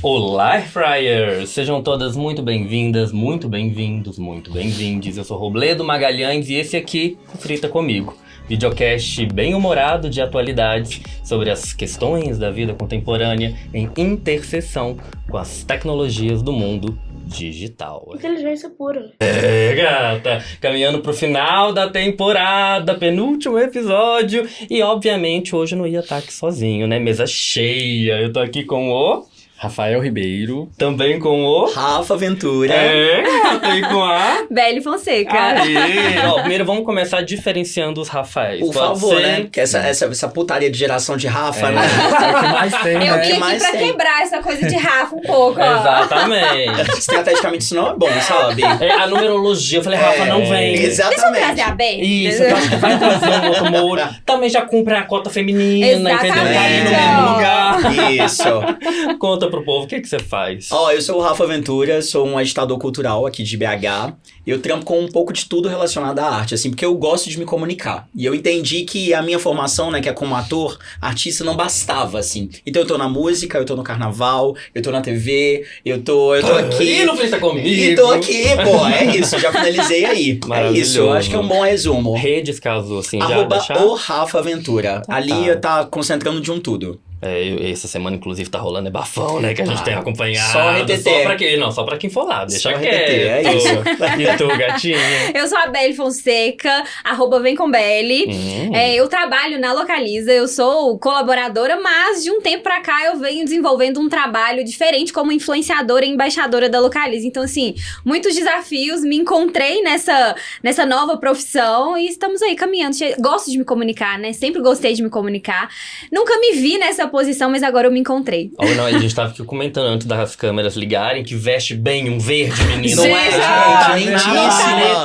Olá, Airfryers! Sejam todas muito bem-vindas, muito bem-vindos, muito bem-vindes. Eu sou Robledo Magalhães e esse aqui é o Frita Comigo. Videocast bem humorado de atualidades sobre as questões da vida contemporânea em interseção com as tecnologias do mundo digital. Inteligência pura. É, gata! Caminhando pro final da temporada, penúltimo episódio. E, obviamente, hoje eu não ia estar aqui sozinho, né? Mesa cheia. Eu tô aqui com o... Rafael Ribeiro. Também com o... Rafa Ventura. Gata! E com a... Belle Fonseca. Aí! Ó, primeiro vamos começar diferenciando os Rafaéis. Por Pode favor, ser? né? Porque essa putaria de geração de Rafa, né? É o que mais tem, Eu né? vim aqui mais pra tem. quebrar essa coisa de Rafa um pouco, ó. Exatamente. Estrategicamente isso não é bom, sabe? É, a numerologia, eu falei, Rafa, não vem. Deixa eu trazer a Exatamente. Belle. Isso, eu acho que vai trazer um outro mouro. Também já cumpre a cota feminina, Exatamente. entendeu? Tá ali no mesmo lugar. Isso. Conta pro povo, o que você faz? Ó, eu sou o Rafa Ventura, sou um agitador cultural aqui de BH. Eu trampo com um pouco de tudo relacionado à arte, assim, porque eu gosto de me comunicar. E eu entendi que a minha formação, né, que é como ator, artista, não bastava, assim. Então eu tô na música, eu tô no carnaval, eu tô na TV, eu tô aqui. Ih, não frita comigo. E tô aqui, pô, é isso, já finalizei aí. É Maravilhoso. isso, eu acho que é um bom resumo. Redes, caso assim, já Arroba deixar. o Rafa Ventura. Ali tá concentrando de um tudo. É, essa semana, inclusive, tá rolando bafão, né? Que a gente tem acompanhado. Só RTT. Só pra quem, não, só pra quem for lá. Deixa Só quieto. RTT, é isso. E tu, gatinha? Eu sou a Belle Fonseca, @vem com Belle. Eu trabalho na Localiza, eu sou colaboradora, mas de um tempo pra cá eu venho desenvolvendo um trabalho diferente como influenciadora e embaixadora da Localiza. Então, assim, muitos desafios, me encontrei nessa nova profissão e estamos aí caminhando. Gosto de me comunicar, né? Sempre gostei de me comunicar. Nunca me vi nessa posição, mas agora eu me encontrei. Oh, não, a gente tava aqui comentando antes das câmeras ligarem que veste bem um verde, menino. Não Gente, é, gente, Na lindíssima.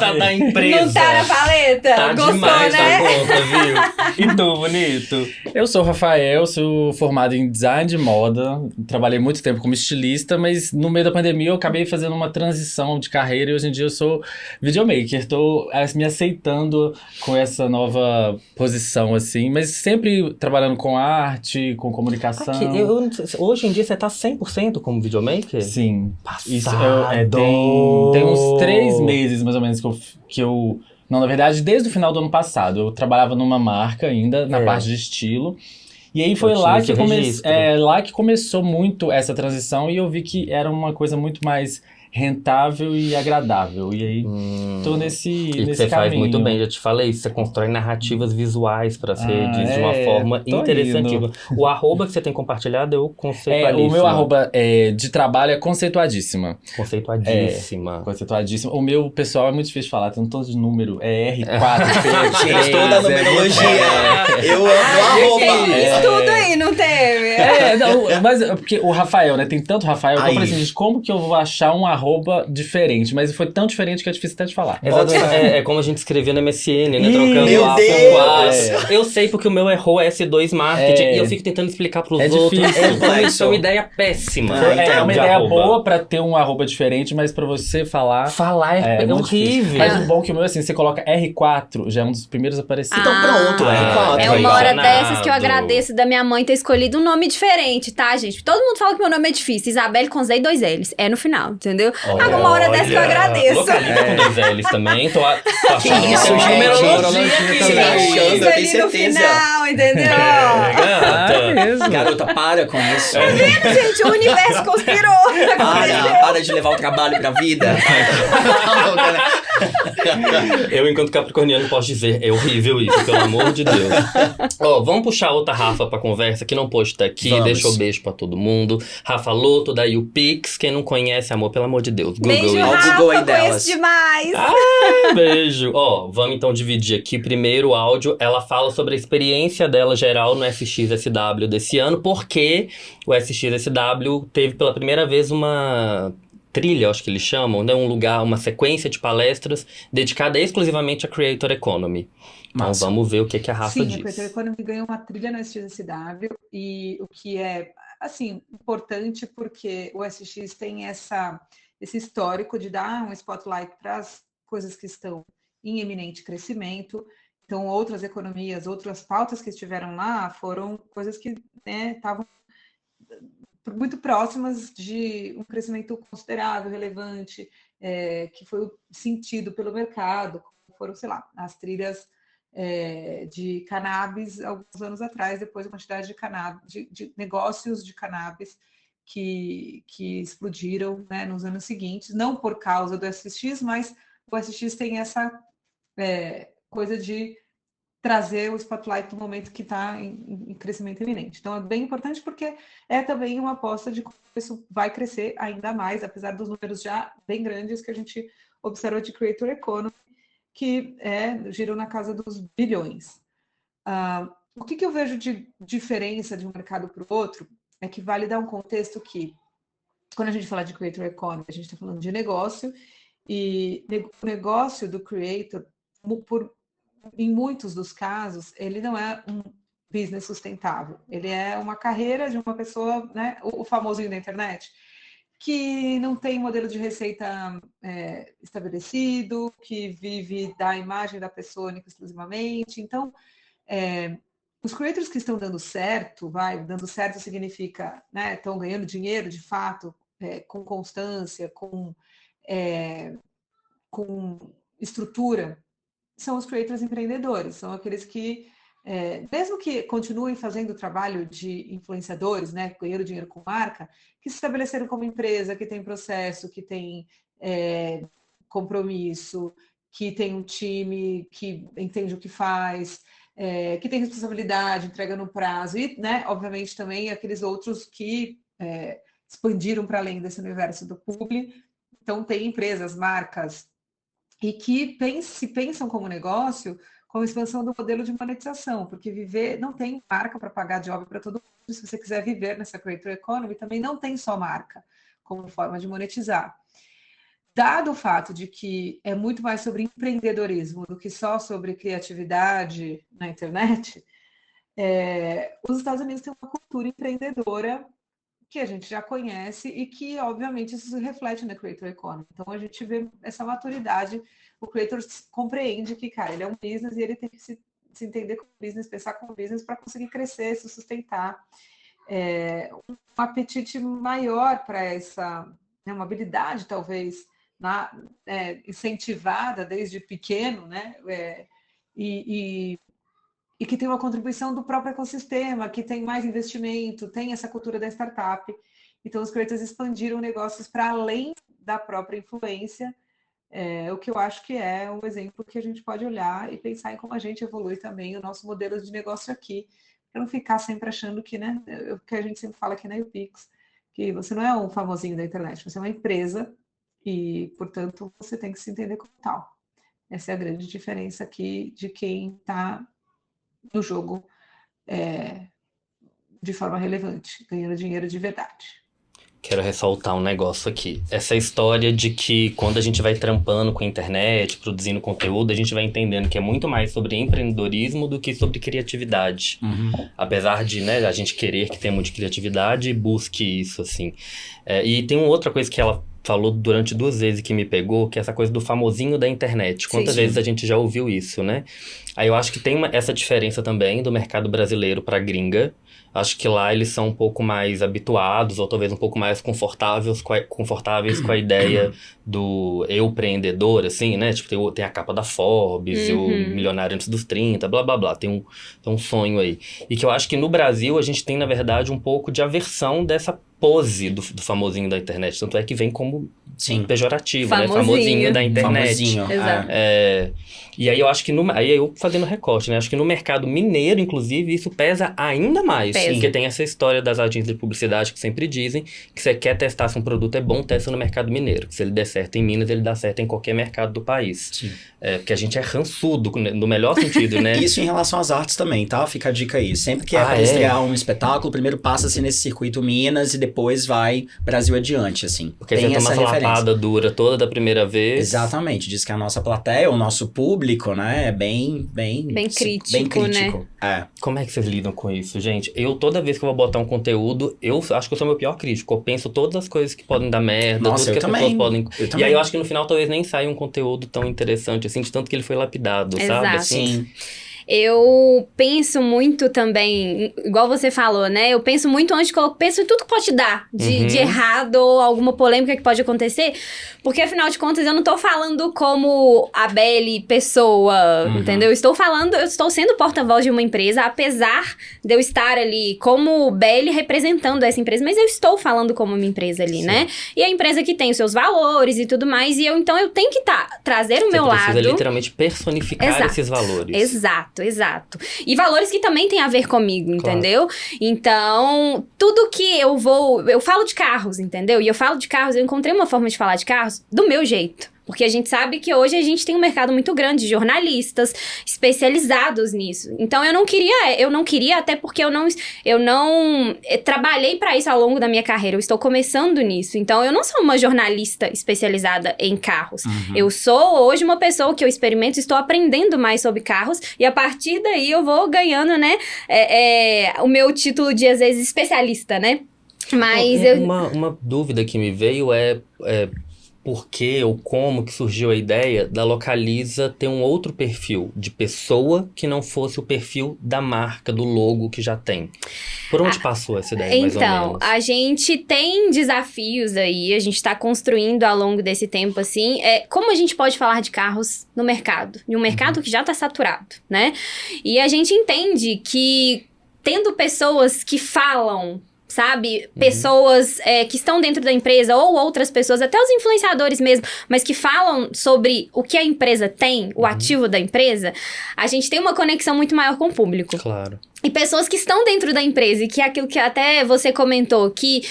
paleta da empresa. Não tá na paleta? Tá Gostou, demais né? da conta, viu? E tu, bonito? Eu sou o Rafael, sou formado em design de moda. Trabalhei muito tempo como estilista, mas no meio da pandemia eu acabei fazendo uma transição de carreira e hoje em dia eu sou videomaker. Tô me aceitando com essa nova posição, assim, mas sempre trabalhando com arte, com comunicação. Aqui, hoje em dia você tá 100% como videomaker? Sim. Isso Passado. tem uns 3 meses, mais ou menos, que eu... Não, na verdade, desde o final do ano passado. Eu trabalhava numa marca ainda, na parte de estilo. E aí foi Eu lá tinha que, esse registro. lá que começou muito essa transição e eu vi que era uma coisa muito mais rentável e agradável. E aí tô nesse E caminho. você faz muito bem, já te falei, você constrói narrativas visuais para as redes de uma forma tô interessantiva. indo. O arroba que você tem compartilhado é o conceitualíssimo. O meu arroba de trabalho é conceituadíssima. Conceituadíssima. Conceituadíssima. O meu pessoal é muito difícil de falar, tem um tanto de número. É R4, Gente, toda a numerologia. Eu amo o Tem arroba. estudo aí, não teve? Não, mas é porque o Rafael, né? Tem tanto Rafael que eu Aí. falei assim, gente, como que eu vou achar um arroba diferente? Mas foi tão diferente que é difícil até de falar. Exatamente. É como a gente escrevia no MSN, né? Ih, Trocando meu A Deus! com A. Eu sei porque o meu errou S2 Marketing e eu fico tentando explicar pros É outros. difícil. É uma ideia péssima. É uma de ideia arroba. boa pra ter um arroba diferente, mas pra você falar... Falar é muito difícil. horrível. Mas o bom é que o meu, assim, você coloca R4, já é um dos primeiros a aparecer. Então pronto, R4. É uma hora Enganado. dessas que eu agradeço da minha mãe ter escolhido um nome diferente, tá, gente? Todo mundo fala que meu nome é difícil. Isabelle com Z e 2 L's. É no final, entendeu? Olha, Uma hora dessa que eu agradeço. Localiza com 2 L's também. Tô achando Que isso, tem uma gente? numerologia Numerologia aqui. também. Tá achando, eu tenho ali no certeza. final, entendeu? Gata. mesmo. Garota, para com isso. Gente, o universo conspirou. Para de levar o trabalho pra vida. Eu, enquanto capricorniano, posso dizer, é horrível isso, pelo amor de Deus. Ó, vamos puxar outra Rafa pra conversa, que não pôde estar aqui, Vamos. deixou beijo pra todo mundo. Rafa Loto, daí o Pix, quem não conhece, amor, pelo amor de Deus, Google Beijo, isso. Ó, o Rafa, Google aí conheço delas. demais. Beijo. Ó, vamos então dividir aqui. Primeiro o áudio, ela fala sobre a experiência dela geral no SXSW desse ano, porque o SXSW teve pela primeira vez uma trilha, acho que eles chamam, né? Um lugar, uma sequência de palestras dedicada exclusivamente à Creator Economy. Então Massa. vamos ver o que a Rafa Sim, diz. a Creator Economy ganhou uma trilha no SXSW e o que é, assim, importante porque o SX tem esse histórico de dar um spotlight para as coisas que estão em eminente crescimento. Então, outras economias, outras pautas que estiveram lá foram coisas que estavam muito próximas de um crescimento considerável, relevante, que foi sentido pelo mercado, como foram, sei lá, as trilhas de cannabis alguns anos atrás, depois a quantidade de cannabis, de negócios de cannabis que explodiram, né, nos anos seguintes, não por causa do SX, mas o SX tem essa coisa de trazer o spotlight no momento que está em crescimento iminente. Então, é bem importante porque é também uma aposta de como isso vai crescer ainda mais, apesar dos números já bem grandes que a gente observa de Creator Economy, que giram na casa dos bilhões. O que eu vejo de diferença de um mercado para o outro é que vale dar um contexto que, quando a gente fala de Creator Economy, a gente está falando de negócio, e o negócio do Creator, em muitos dos casos, ele não é um business sustentável. Ele é uma carreira de uma pessoa, né, o famosinho da internet, que não tem modelo de receita estabelecido, que vive da imagem da pessoa única exclusivamente. Então, os creators que estão dando certo, dando certo significa, né, estão ganhando dinheiro de fato, com constância, com estrutura, são os creators empreendedores, são aqueles que, mesmo que continuem fazendo o trabalho de influenciadores, né, ganhando dinheiro com marca, que se estabeleceram como empresa, que tem processo, que tem compromisso, que tem um time que entende o que faz, que tem responsabilidade, entrega no prazo, e, né, obviamente, também aqueles outros que expandiram para além desse universo do publi. Então, tem empresas, marcas, e que se pensam como negócio, com a expansão do modelo de monetização, porque viver não tem marca para pagar job para todo mundo. Se você quiser viver nessa Creator Economy, também não tem só marca como forma de monetizar. Dado o fato de que é muito mais sobre empreendedorismo do que só sobre criatividade na internet, os Estados Unidos têm uma cultura empreendedora que a gente já conhece e que, obviamente, isso se reflete na Creator Economy. Então, a gente vê essa maturidade, o Creator compreende que, cara, ele é um business e ele tem que se entender como business, pensar como business para conseguir crescer, se sustentar. Um apetite maior para essa, né, uma habilidade, talvez, incentivada desde pequeno, né, e que tem uma contribuição do próprio ecossistema, que tem mais investimento, tem essa cultura da startup. Então, os creators expandiram negócios para além da própria influência, o que eu acho que é um exemplo que a gente pode olhar e pensar em como a gente evolui também o nosso modelo de negócio aqui, para não ficar sempre achando que, né, o que a gente sempre fala aqui na UPix, que você não é um famosinho da internet, você é uma empresa e, portanto, você tem que se entender como tal. Essa é a grande diferença aqui de quem está no jogo de forma relevante, ganhando dinheiro de verdade. Quero ressaltar um negócio aqui. Essa história de que quando a gente vai trampando com a internet, produzindo conteúdo, a gente vai entendendo que é muito mais sobre empreendedorismo do que sobre criatividade. Uhum. Apesar de, né, a gente querer que tenha muita criatividade e busque isso, assim. E tem uma outra coisa que ela falou durante 2 vezes que me pegou, que é essa coisa do famosinho da internet. Quantas vezes a gente já ouviu isso, né? Aí eu acho que tem essa diferença também do mercado brasileiro para gringa. Acho que lá eles são um pouco mais habituados, ou talvez um pouco mais confortáveis com a ideia do empreendedor, assim, né? Tipo, tem a capa da Forbes, o milionário antes dos 30, blá, blá, blá. Tem um sonho aí. E que eu acho que no Brasil a gente tem, na verdade, um pouco de aversão dessa pose do famosinho da internet. Tanto é que vem como pejorativo, né? Famosinho da internet. Famosinho. Exato. E aí eu acho que aí eu fazendo recorte, né? Acho que no mercado mineiro, inclusive, isso pesa ainda mais. Pesa. Porque tem essa história das agências de publicidade que sempre dizem que você quer testar se um produto é bom, testa no mercado mineiro. Que se ele der certo em Minas, ele dá certo em qualquer mercado do país. Sim. Porque a gente é rançudo, no melhor sentido, né? Isso em relação às artes também, tá? Fica a dica aí. Sempre que para estrear um espetáculo, primeiro passa-se nesse circuito Minas e depois vai Brasil adiante, assim. Porque tem você toma essa lapada dura toda da primeira vez. Exatamente. Diz que a nossa plateia, o nosso público, né, é bem crítico, né? Como é que vocês lidam com isso, gente? Eu, toda vez que eu vou botar um conteúdo, eu acho que eu sou meu pior crítico. Eu penso todas as coisas que podem dar merda, Nossa, tudo que as pessoas podem... E aí eu acho que no final talvez nem saia um conteúdo tão interessante, assim, de tanto que ele foi lapidado, sabe? Exato. Assim, eu penso muito também, igual você falou, né? Eu penso muito antes de colocar, penso em tudo que pode dar de errado ou alguma polêmica que pode acontecer, porque afinal de contas eu não tô falando como a Belle pessoa, entendeu? Eu estou sendo porta-voz de uma empresa, apesar de eu estar ali como Belle representando essa empresa, mas eu estou falando como uma empresa ali, né? E a empresa que tem os seus valores e tudo mais, então eu tenho que trazer o meu lado. Você precisa literalmente personificar esses valores. Exato. E valores que também têm a ver comigo, entendeu? Então, tudo que eu falo de carros, entendeu? E eu falo de carros, eu encontrei uma forma de falar de carros do meu jeito. Porque a gente sabe que hoje a gente tem um mercado muito grande de jornalistas especializados nisso. Então eu não queria até porque eu não trabalhei para isso ao longo da minha carreira. Eu estou começando nisso. Então eu não sou uma jornalista especializada em carros. Eu sou hoje uma pessoa que eu experimento, estou aprendendo mais sobre carros e a partir daí eu vou ganhando, né, o meu título de às vezes especialista, né? Mas uma dúvida que me veio é por que ou como que surgiu a ideia da Localiza ter um outro perfil de pessoa que não fosse o perfil da marca, do logo que já tem. Por onde passou essa ideia, mais ou menos? Então, a gente tem desafios aí, a gente está construindo ao longo desse tempo, assim, como a gente pode falar de carros no mercado, em um mercado que já está saturado, né? E a gente entende que tendo pessoas que falam, sabe? Pessoas que estão dentro da empresa ou outras pessoas, até os influenciadores mesmo, mas que falam sobre o que a empresa tem, o ativo da empresa, a gente tem uma conexão muito maior com o público. Claro. E pessoas que estão dentro da empresa, e que é aquilo que até você comentou, que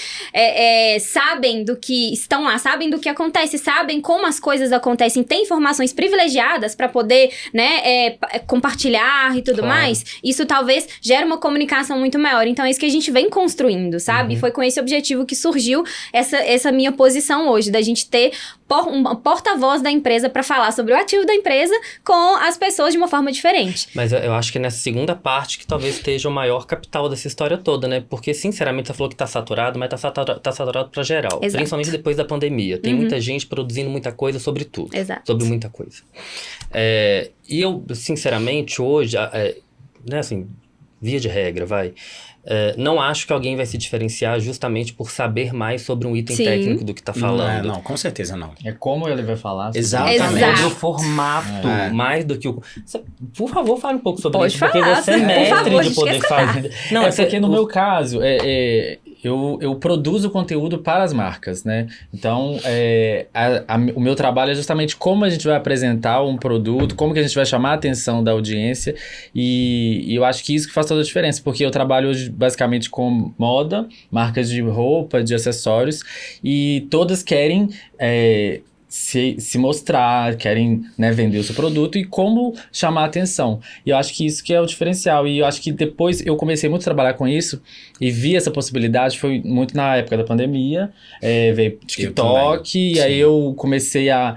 sabem do que estão lá, sabem do que acontece, sabem como as coisas acontecem, têm informações privilegiadas para poder, né, compartilhar e tudo mais, isso talvez gere uma comunicação muito maior. Então é isso que a gente vem construindo, sabe? Foi com esse objetivo que surgiu essa minha posição hoje, da gente ter uma porta-voz da empresa para falar sobre o ativo da empresa com as pessoas de uma forma diferente. Mas eu acho que nessa segunda parte que talvez esteja o maior capital dessa história toda, né? Porque, sinceramente, você falou que tá saturado, mas tá saturado pra geral. Exato. Principalmente depois da pandemia. Tem muita gente produzindo muita coisa sobre tudo. Exato. Sobre muita coisa. E eu, sinceramente, hoje, né, assim, via de regra, não acho que alguém vai se diferenciar justamente por saber mais sobre um item técnico do que tá falando. Não, com certeza não. É como ele vai falar. Exatamente. Sobre o formato, mais do que o... Por favor, fale um pouco sobre Pode isso, falar, porque você é por mestre favor, de poder fazer. Não, porque no meu caso, eu produzo conteúdo para as marcas, né? Então, o meu trabalho é justamente como a gente vai apresentar um produto, como que a gente vai chamar a atenção da audiência, e eu acho que isso que faz toda a diferença, porque eu trabalho hoje basicamente com moda, marcas de roupa, de acessórios, e todas querem se mostrar, querem, né, vender o seu produto e como chamar a atenção. E eu acho que isso que é o diferencial. E eu acho que depois eu comecei muito a trabalhar com isso e vi essa possibilidade, foi muito na época da pandemia, veio TikTok, e aí eu comecei a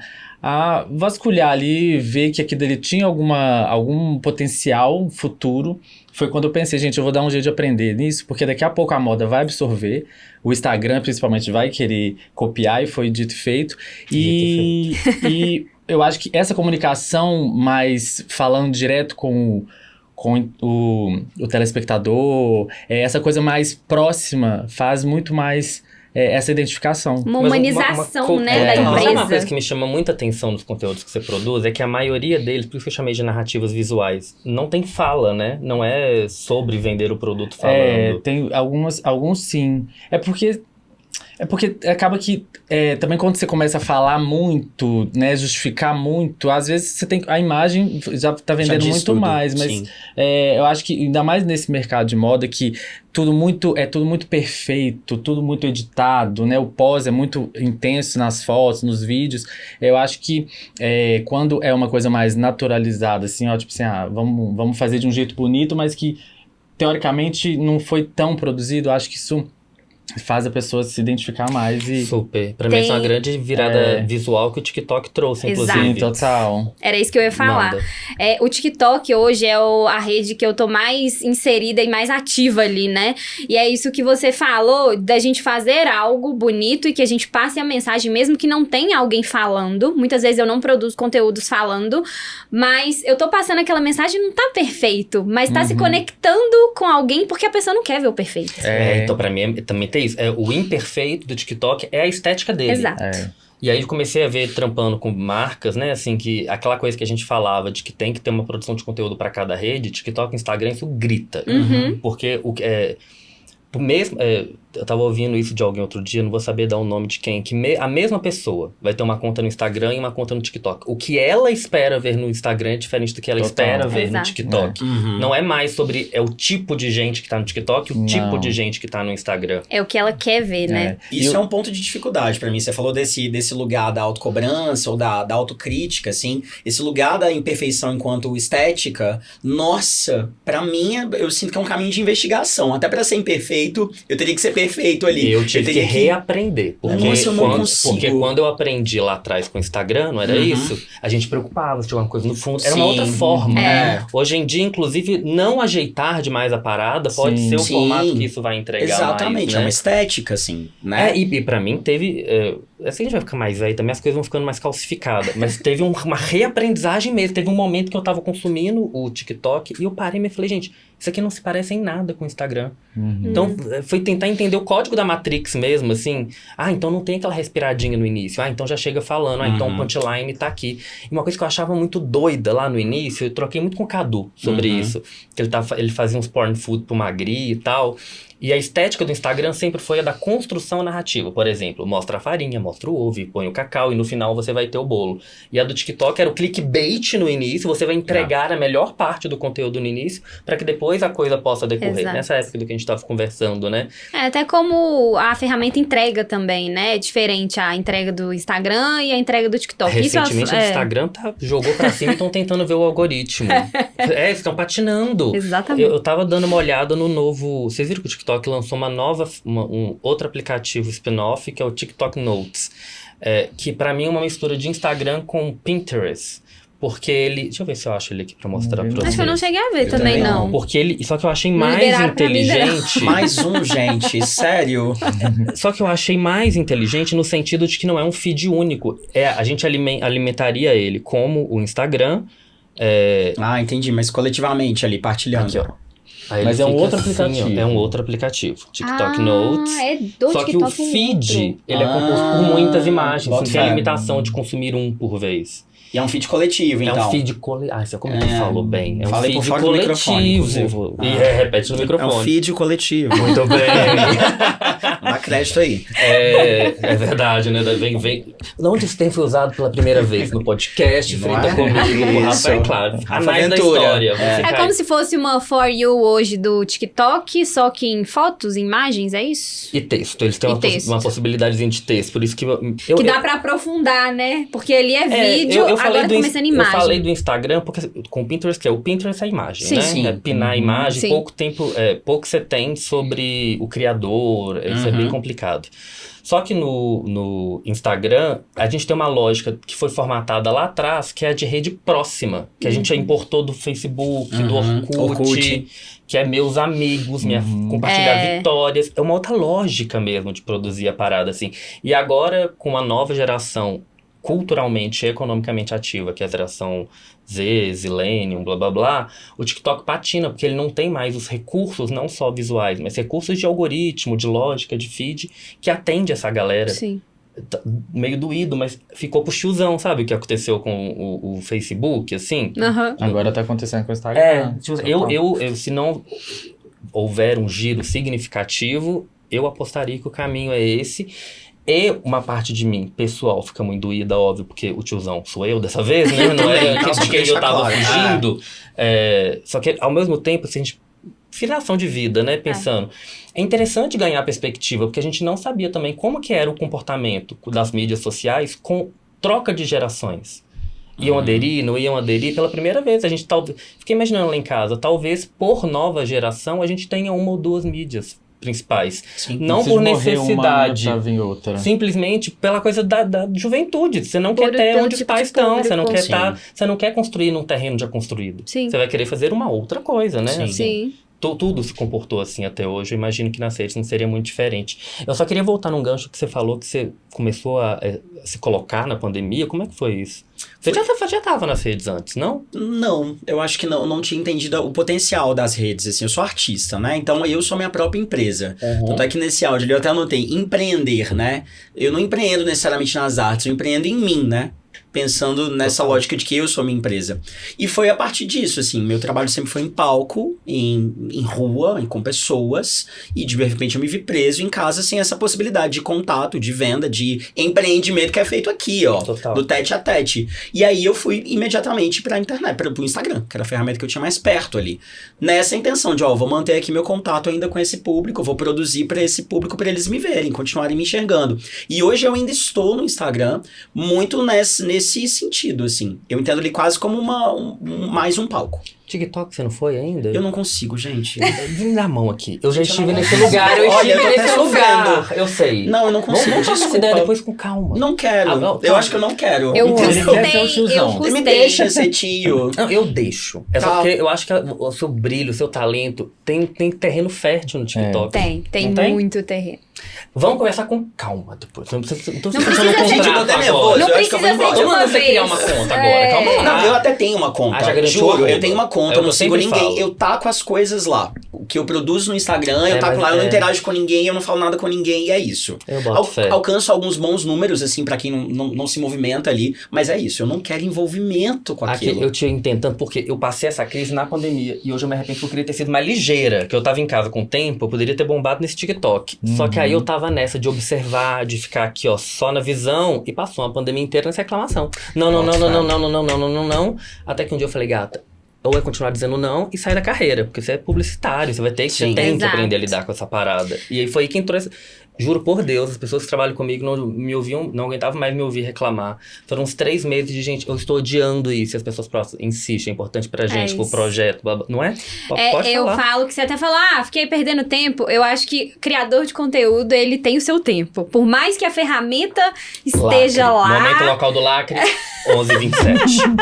vasculhar ali, ver que aquilo ali tinha algum potencial futuro. Foi quando eu pensei, gente, eu vou dar um jeito de aprender nisso, porque daqui a pouco a moda vai absorver, o Instagram principalmente vai querer copiar, e foi dito e feito. E eu acho que essa comunicação mais falando direto com o telespectador, essa coisa mais próxima faz muito mais essa identificação. Uma humanização, né, da empresa. Sabe uma coisa que me chama muita atenção nos conteúdos que você produz? É que a maioria deles, por isso que eu chamei de narrativas visuais, não tem fala, né? Não é sobre vender o produto falando. Tem alguns sim. É porque acaba que também quando você começa a falar muito, né, justificar muito, às vezes você tem a imagem já tá vendendo muito tudo, mais, mas eu acho que ainda mais nesse mercado de moda que tudo muito perfeito, tudo muito editado, né, o pós é muito intenso nas fotos, nos vídeos. Eu acho que quando é uma coisa mais naturalizada, assim, ó, tipo assim, vamos fazer de um jeito bonito, mas que teoricamente não foi tão produzido, eu acho que isso faz a pessoa se identificar mais e... Super. Pra mim, isso é uma grande virada visual que o TikTok trouxe, Exato. inclusive. Sim, total. Era isso que eu ia falar. Manda. O TikTok hoje é a rede que eu tô mais inserida e mais ativa ali, né? E é isso que você falou, da gente fazer algo bonito e que a gente passe a mensagem, mesmo que não tenha alguém falando. Muitas vezes eu não produzo conteúdos falando, mas eu tô passando aquela mensagem, não tá perfeito, mas tá se conectando com alguém porque a pessoa não quer ver o perfeito. Então pra mim também tem isso. O imperfeito do TikTok é a estética dele. Exato. E aí eu comecei a ver trampando com marcas, né? Assim, que aquela coisa que a gente falava de que tem que ter uma produção de conteúdo pra cada rede, TikTok, Instagram, isso grita. Uhum. Porque eu tava ouvindo isso de alguém outro dia, não vou saber dar o nome de quem, que a mesma pessoa vai ter uma conta no Instagram e uma conta no TikTok. O que ela espera ver no Instagram é diferente do que ela espera ver no Exato. TikTok. Não é mais sobre o tipo de gente que tá no TikTok, o tipo de gente que tá no Instagram. É o que ela quer ver, né? Isso é um ponto de dificuldade pra mim. Você falou desse lugar da autocobrança ou da autocrítica, assim. Esse lugar da imperfeição enquanto estética, nossa, pra mim, eu sinto que é um caminho de investigação. Até pra ser imperfeito, eu teria que ser perfeito ali. Eu tive que teria reaprender. Porque, Nossa, eu não consigo. porque quando eu aprendi lá atrás com o Instagram, não era isso? A gente preocupava se tinha uma coisa no fundo. Era uma Sim. outra forma. É. Hoje em dia, inclusive, não ajeitar demais a parada pode Sim. ser o Sim. formato que isso vai entregar Exatamente, mais, é né? uma estética, assim, né? E pra mim teve... assim a gente vai ficar mais velho também, as coisas vão ficando mais calcificadas. Mas teve uma reaprendizagem mesmo. Teve um momento que eu tava consumindo o TikTok e eu parei e me falei, gente, isso aqui não se parece em nada com o Instagram. Então, foi tentar entender o código da Matrix mesmo, assim. Então não tem aquela respiradinha no início. Então já chega falando. Então o punchline tá aqui. E uma coisa que eu achava muito doida lá no início, eu troquei muito com o Cadu sobre isso. Que ele fazia uns porn food pro Magri e tal. E a estética do Instagram sempre foi a da construção narrativa. Por exemplo, mostra a farinha, mostra o ovo, põe o cacau e no final você vai ter o bolo. E a do TikTok era o clickbait no início, você vai entregar a melhor parte do conteúdo no início para que depois a coisa possa decorrer. Exato. Nessa época do que a gente estava conversando, né? Até como a ferramenta entrega também, né? É diferente a entrega do Instagram e a entrega do TikTok. Recentemente o Instagram jogou pra cima e estão tentando ver o algoritmo. Estão patinando. Exatamente. Eu tava dando uma olhada no novo... Vocês viram que o TikTok lançou um outro aplicativo spin-off, que é o TikTok Notes. Que pra mim é uma mistura de Instagram com Pinterest. Porque ele... Deixa eu ver se eu acho ele aqui pra mostrar pra vocês. Acho que eu não cheguei a ver também, não. Porque ele... Só que eu achei Não mais liberaram pra mim, inteligente... Mais um, gente, sério. Só que eu achei mais inteligente no sentido de que não é um feed único. A gente alimentaria ele como o Instagram. Entendi, mas coletivamente ali, partilhando. Aqui, ó. Aí Mas ele é um fica outro assim, aplicativo. ó, é um outro aplicativo. TikTok Notes. É do Só que TikTok o feed, ele é composto por muitas imagens. Não tem a limitação de consumir um por vez. E é um feed coletivo, então. É um feed coletivo. Isso é como tu falou bem. É um Falei por feed fora do microfone, coletivo. Repete no microfone. É um feed coletivo. Muito bem. Dá crédito aí. É verdade, né? Vem. Onde esse termo foi usado pela primeira vez? No podcast, Não frente é? comigo, o Rafa, Isso. é claro. Rafa Anais da Ventura. história. É como se fosse uma For You hoje do TikTok, só que em fotos, imagens, é isso? E texto, eles têm uma possibilidadezinha de texto, por isso que Que dá pra aprofundar, né? Porque ali é vídeo, eu falei agora tá começando Eu imagem. falei do Instagram, porque com o Pinterest, que é o Pinterest é a imagem, Sim, né? sim. É pinar a imagem, Sim. pouco você tem sobre o criador, isso é bem complicado. Só que no Instagram, a gente tem uma lógica que foi formatada lá atrás, que é a de rede próxima, que a gente já importou do Facebook, do Orkut, que é meus amigos, compartilhar vitórias. É uma outra lógica mesmo de produzir a parada, assim. E agora, com a nova geração culturalmente e economicamente ativa, que é a geração Z, Zillennium, blá blá blá, o TikTok patina, porque ele não tem mais os recursos, não só visuais, mas recursos de algoritmo, de lógica, de feed, que atende essa galera. Sim. Meio doído, mas ficou pro tiozão, sabe o que aconteceu com o Facebook, assim? Aham. Agora tá acontecendo com o Instagram. Eu, se não houver um giro significativo, eu apostaria que o caminho é esse. E uma parte de mim, pessoal, fica muito doída, óbvio, porque o tiozão sou eu dessa vez, né? Não era de quem eu tava fugindo. Só que, ao mesmo tempo, se a gente... Filiação de vida, né? Pensando. É interessante ganhar perspectiva, porque a gente não sabia também como que era o comportamento das mídias sociais com troca de gerações. Iam aderir, não iam aderir. Pela primeira vez, fiquei imaginando lá em casa, talvez por nova geração a gente tenha uma ou duas mídias principais. Sim. Não precisa por morrer necessidade. uma pra vir outra. Simplesmente pela coisa da juventude. Você não quer Por ter tanto onde os tipo pais de estão. Você não público. quer Sim. você não quer construir num terreno já construído. Sim. Você vai querer fazer uma outra coisa, né? Sim. Assim, Sim. tudo se comportou assim até hoje. Eu imagino que nas redes não seria muito diferente. Eu só queria voltar num gancho que você falou que você começou a se colocar na pandemia. Como é que foi isso? Você já tava nas redes antes, não? Não, eu acho que não tinha entendido o potencial das redes, assim, eu sou artista, né, então eu sou minha própria empresa, tanto é que nesse áudio ali eu até anotei, empreender, né, eu não empreendo necessariamente nas artes, eu empreendo em mim, né, pensando nessa lógica de que eu sou minha empresa. E foi a partir disso, assim, meu trabalho sempre foi em palco, em rua, com pessoas, e de repente eu me vi preso em casa sem essa possibilidade de contato, de venda, de empreendimento que é feito aqui, ó, Total. do tete a tete. E aí eu fui imediatamente pra internet, pro Instagram, que era a ferramenta que eu tinha mais perto ali. Nessa intenção de, ó, vou manter aqui meu contato ainda com esse público, vou produzir pra esse público, pra eles me verem, continuarem me enxergando. E hoje eu ainda estou no Instagram muito nesse sentido, assim. Eu entendo ele quase como mais um palco. TikTok você não foi ainda? Eu não consigo, gente. Me dá a mão aqui. Eu já Gente, estive eu não nesse consigo. lugar. Eu Olha, eu estive tô até nesse lugar. sofrendo. Eu sei. Não, eu não consigo, Vamos trocar essa desculpa. ideia depois com calma. Não quero. Ah, não, Eu acho que eu não quero. Eu Ele quer ser o custei, tiozão. eu Me custei. deixa ser tio. Não, eu deixo. É só Tá. porque eu acho que o seu brilho, o seu talento tem terreno fértil no TikTok. Tem Não tem? muito terreno. Vamos conversar com calma depois. Não precisa Não precisa ser Gente, eu tô até nervoso. Não eu acho que eu vou precisa ser embora. de Eu uma mando você vez. criar uma conta agora. Calma lá. Não, eu até tenho uma conta. Ah, já garantiu Juro, arroba. eu tenho uma conta, É o eu não que eu sigo sempre ninguém. falo. Eu taco as coisas lá. O que eu produzo no Instagram, eu taco mas lá, eu não é. interajo com ninguém, eu não falo nada com ninguém, e é isso. Eu boto fé. Alcanço alguns bons números, assim, pra quem não se movimenta ali, mas é isso, eu não quero envolvimento com Aqui, aquilo. eu te entendo, porque eu passei essa crise na pandemia e hoje eu me arrependo que eu queria ter sido mais ligeira, que eu tava em casa com o tempo, eu poderia ter bombado nesse TikTok. Só que aí eu tava nessa de observar, de ficar aqui, ó, só na visão e passou uma pandemia inteira nessa reclamação. Não. Até que um dia eu falei, gata, ou é continuar dizendo não e sair da carreira, porque você é publicitário, você vai ter que, você Sim. tem que Exato. aprender a lidar com essa parada. E aí foi aí que entrou essa... Juro por Deus, as pessoas que trabalham comigo não me ouviam, não aguentavam mais me ouvir reclamar. Foram uns 3 meses de gente, eu estou odiando isso, e as pessoas próximas insistem, é importante pra gente, pro isso. projeto, blá, blá. Não é? Pode Eu falar. falo que você até falou, fiquei perdendo tempo. Eu acho que criador de conteúdo, ele tem o seu tempo. Por mais que a ferramenta esteja Lacre. lá. Momento local do lacre, 11h27.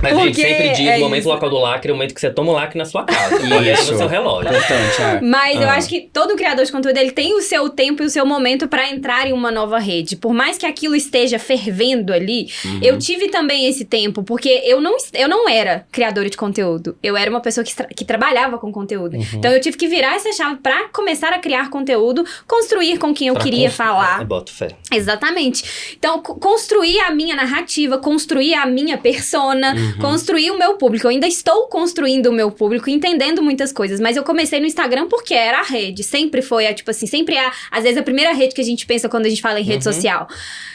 Mas a gente Porque sempre diz, é momento isso. local do lacre é o momento que você toma o lacre na sua casa. Olha aí Isso. no seu relógio. Importante, é. Mas eu acho que todo criador de conteúdo, ele tem o seu tempo e o seu momento pra entrar em uma nova rede. Por mais que aquilo esteja fervendo ali, eu tive também esse tempo, porque eu não era criadora de conteúdo. Eu era uma pessoa que trabalhava com conteúdo. Então eu tive que virar essa chave pra começar a criar conteúdo, construir com quem eu queria falar. Eu boto fé. Exatamente. Então, construir a minha narrativa, construir a minha persona, construir o meu público. Eu ainda estou construindo o meu público, entendendo muitas coisas. Mas eu comecei no Instagram porque era a rede. Sempre foi, tipo assim, sempre é, às vezes, a primeira rede que a gente pensa quando a gente fala em rede social.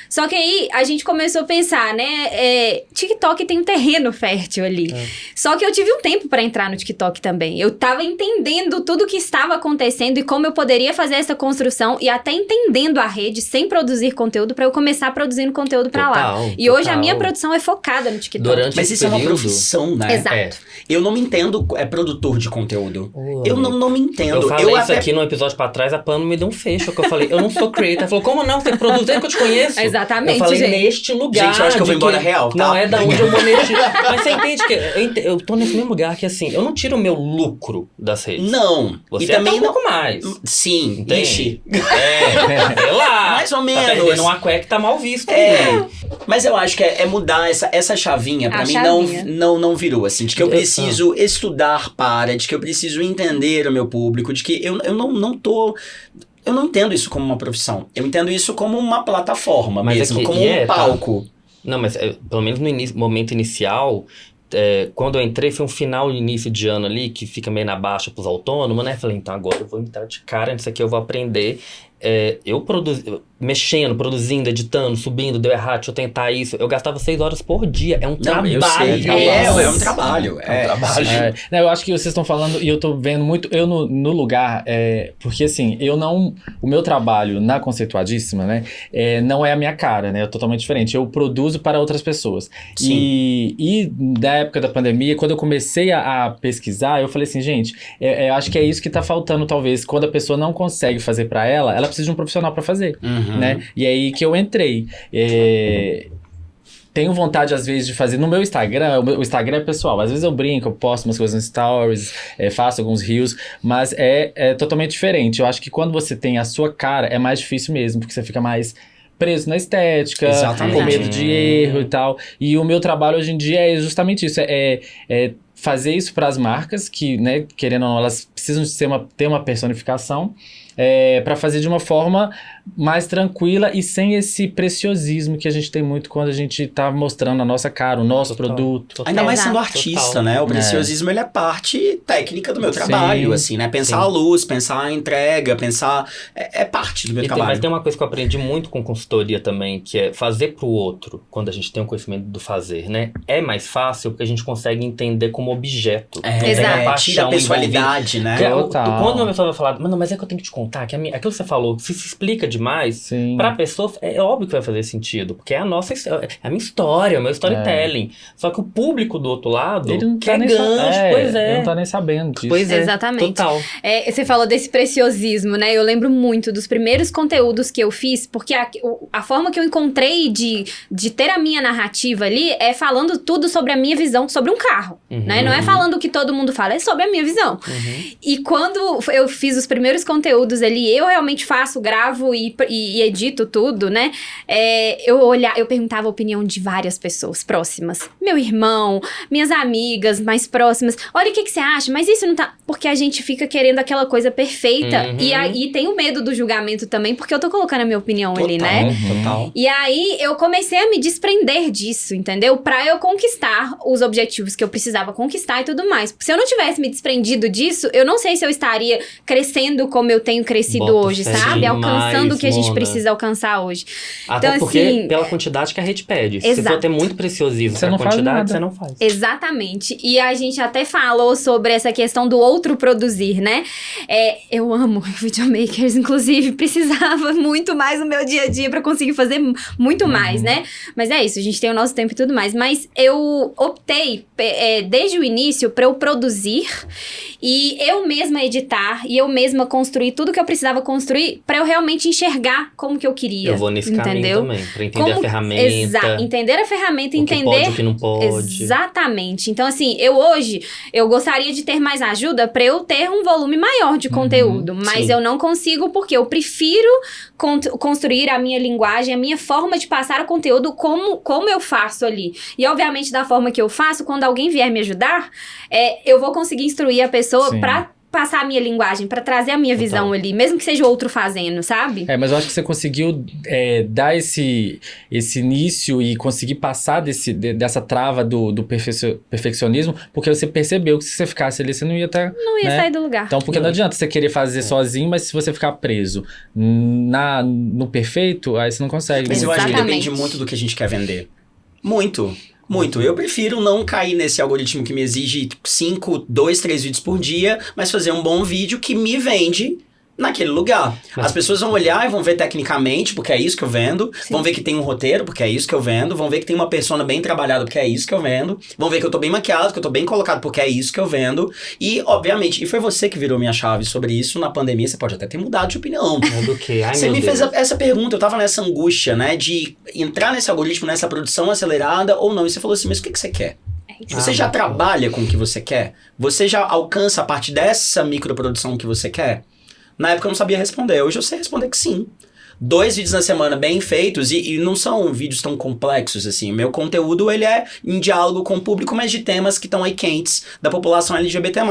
Só que aí, a gente começou a pensar, né? TikTok tem um terreno fértil ali. Só que eu tive um tempo pra entrar no TikTok também. Eu tava entendendo tudo que estava acontecendo e como eu poderia fazer essa construção e até entendendo a rede sem produzir conteúdo pra eu começar produzindo conteúdo pra lá. Total, E hoje a total. minha produção é focada no TikTok. Durante Mas esse isso é uma período, profissão, né? Exato. Eu não me entendo produtor de conteúdo. Eu não me entendo. Eu falei isso até... aqui no episódio pra trás, a Pano me deu um fecho, que eu falei, eu não sou creator. Ela falou, como não? Você produz desde que eu te conheço? Exatamente, Eu falei, gente. neste lugar. Gente, eu acho que eu vou de embora real, tá? Não é da onde eu monetizo. Mas você entende que eu tô nesse mesmo lugar que, assim, eu não tiro o meu lucro das redes. Não. Você e também até um pouco mais. Sim, Entende? ixi. Sei lá. Mais ou Tá menos. perdendo uma cueca que tá mal visto. É, mas eu acho que é mudar essa chavinha. Pra A mim chavinha. não virou, assim. De que eu preciso estudar de que eu preciso entender o meu público, de que eu não entendo isso como uma profissão. Eu entendo isso como uma plataforma Mas mesmo, é que- como e um é, tá? palco. Não, mas pelo menos no momento inicial, quando eu entrei, foi um final de início de ano ali, que fica meio na baixa pros autônomos, né? Falei, então agora eu vou entrar de cara nisso aqui, eu vou aprender. eu mexendo, produzindo, editando, subindo, deu errado, deixa eu tentar isso. Eu gastava 6 horas por dia. É um trabalho. Eu sei, é um trabalho. É um trabalho. Não, eu acho que vocês estão falando, e eu tô vendo muito, eu no lugar, porque assim, o meu trabalho na Conceituadíssima, né, não é a minha cara, né, é totalmente diferente. Eu produzo para outras pessoas. Sim. E da época da pandemia, quando eu comecei a pesquisar, eu falei assim, gente, eu acho que é isso que tá faltando, talvez, quando a pessoa não consegue fazer para ela precisa de um profissional para fazer. Né? E aí que eu entrei. Tenho vontade, às vezes, de fazer no meu Instagram. O Instagram é pessoal. Às vezes eu brinco, eu posto umas coisas no Stories, faço alguns reels, mas é totalmente diferente. Eu acho que quando você tem a sua cara, é mais difícil mesmo, porque você fica mais preso na estética, com medo de erro e tal. E o meu trabalho hoje em dia é justamente isso. Fazer isso para as marcas que, né, querendo ou não, elas precisam ter uma personificação, para fazer de uma forma mais tranquila e sem esse preciosismo que a gente tem muito quando a gente tá mostrando a nossa cara, o nosso produto. Ainda mais sendo artista, né? O preciosismo, ele é parte técnica do meu trabalho, assim, né? Pensar a luz, pensar a entrega, pensar... É parte do meu trabalho. Mas tem uma coisa que eu aprendi muito com consultoria também, que é fazer pro outro, quando a gente tem um conhecimento do fazer, né? É mais fácil porque a gente consegue entender como objeto. Exato. Tira a pessoalidade, né? Quando uma pessoa vai falar, mano, mas é que eu tenho que te contar, que aquilo que você falou, se explica demais, pra pessoa, é óbvio que vai fazer sentido, porque é a nossa história, é a minha história, o meu storytelling. Só que o público do outro lado ele não quer tá gancho, ele não tá nem sabendo disso. Pois é, exatamente. Total. Você falou desse preciosismo, né? Eu lembro muito dos primeiros conteúdos que eu fiz, porque a forma que eu encontrei de ter a minha narrativa ali é falando tudo sobre a minha visão sobre um carro, né? Não é falando o que todo mundo fala, é sobre a minha visão. E quando eu fiz os primeiros conteúdos ali, eu realmente gravo e edito tudo, né? Eu perguntava a opinião de várias pessoas próximas. Meu irmão, minhas amigas mais próximas. Olha, o que você acha? Mas isso não tá... Porque a gente fica querendo aquela coisa perfeita. E aí tem o medo do julgamento também, porque eu tô colocando a minha opinião ali, né? Total. E aí eu comecei a me desprender disso, entendeu? Pra eu conquistar os objetivos que eu precisava conquistar e tudo mais. Se eu não tivesse me desprendido disso, eu não sei se eu estaria crescendo como eu tenho crescido hoje, sabe? Alcançando o que a gente precisa alcançar hoje. Até então, porque, assim, pela quantidade que a rede pede. Exato. Se for ter muito preciosismo você pra não quantidade, faz você não faz. Exatamente. E a gente até falou sobre essa questão do outro produzir, né? Eu amo videomakers, inclusive, precisava muito mais no meu dia a dia pra conseguir fazer muito mais, né? Mas é isso, a gente tem o nosso tempo e tudo mais. Mas eu optei, desde o início, pra eu produzir e eu mesma editar e eu mesma construir tudo que eu precisava construir pra eu realmente enxergar como que eu queria. Eu vou nesse caminho também, pra entender a ferramenta. Exato, entender a ferramenta, entender... O que pode, o que não pode. Exatamente. Então, assim, hoje, eu gostaria de ter mais ajuda pra eu ter um volume maior de conteúdo, mas eu não consigo porque eu prefiro construir a minha linguagem, a minha forma de passar o conteúdo como eu faço ali. E, obviamente, da forma que eu faço, quando alguém vier me ajudar, eu vou conseguir instruir a pessoa pra passar a minha linguagem, pra trazer a minha visão ali, mesmo que seja outro fazendo, sabe? Mas eu acho que você conseguiu dar esse início e conseguir passar dessa trava do perfeccionismo, porque você percebeu que se você ficasse ali, você não ia estar... Não ia sair do lugar. Então, porque não adianta você querer fazer sozinho, mas se você ficar preso no perfeito, aí você não consegue. Mas eu acho que depende muito do que a gente quer vender. Muito. Eu prefiro não cair nesse algoritmo que me exige 5, 2, 3 vídeos por dia, mas fazer um bom vídeo que me vende naquele lugar. As pessoas vão olhar e vão ver tecnicamente, porque é isso que eu vendo. Sim. Vão ver que tem um roteiro, porque é isso que eu vendo. Vão ver que tem uma persona bem trabalhada, porque é isso que eu vendo. Vão ver que eu tô bem maquiado, que eu tô bem colocado, porque é isso que eu vendo. E, obviamente, foi você que virou minha chave sobre isso na pandemia. Você pode até ter mudado de opinião. Do quê? Ai, você me fez essa pergunta, eu tava nessa angústia, né, de entrar nesse algoritmo, nessa produção acelerada ou não. E você falou assim, mas o que você quer? Você já trabalha com o que você quer? Você já alcança a partir dessa microprodução que você quer? Na época eu não sabia responder, hoje eu sei responder que sim. 2 vídeos na semana bem feitos, e não são vídeos tão complexos assim. Meu conteúdo, ele é em diálogo com o público, mas de temas que estão aí quentes da população LGBT+.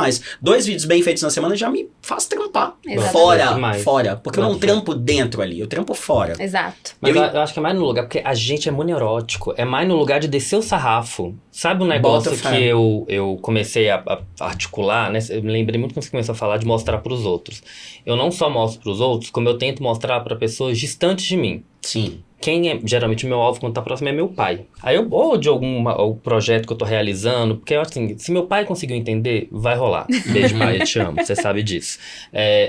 2 vídeos bem feitos na semana já me faz trampar. Exatamente. Fora. Porque eu não Bota fé. trampo dentro ali, eu trampo fora. Exato. Mas eu acho que é mais no lugar, porque a gente é muito neurótico. É mais no lugar de descer o sarrafo. Sabe um negócio Bota que fé. eu comecei a articular, né? Eu me lembrei muito quando você começou a falar de mostrar pros outros. Eu não só mostro pros outros, como eu tento mostrar pra pessoas distantes de mim. Sim. Quem é, geralmente, o meu alvo quando tá próximo é meu pai. Aí ou de algum projeto que eu tô realizando, porque eu acho assim, se meu pai conseguiu entender, vai rolar. Beijo, pai, eu te amo, você sabe disso.